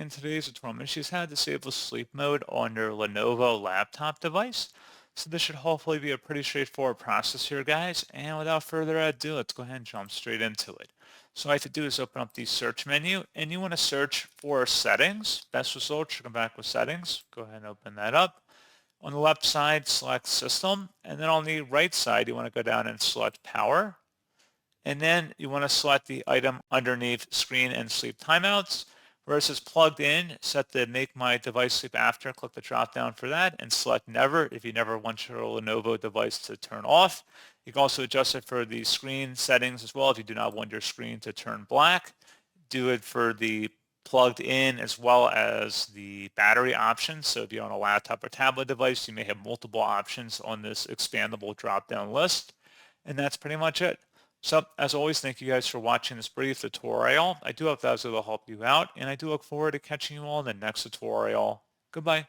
in today's tutorial, I'm going to show you how to disable sleep mode on your Lenovo laptop device. So this should hopefully be a pretty straightforward process here, guys. And without further ado, let's go ahead and jump straight into it. So all I have to do is open up the search menu, and you want to search for settings. Best results should come back with settings. Go ahead and open that up. On the left side, select system, and then on the right side, you want to go down and select power. And then you want to select the item underneath screen and sleep timeouts. Where it says plugged in, set the make my device sleep after, click the drop down for that, and select never if you never want your Lenovo device to turn off. You can also adjust it for the screen settings as well if you do not want your screen to turn black. Do it for the plugged in as well as the battery options. So if you're on a laptop or tablet device, you may have multiple options on this expandable drop down list. And that's pretty much it. So, as always, thank you guys for watching this brief tutorial. I do hope that was able to help you out, and I do look forward to catching you all in the next tutorial. Goodbye.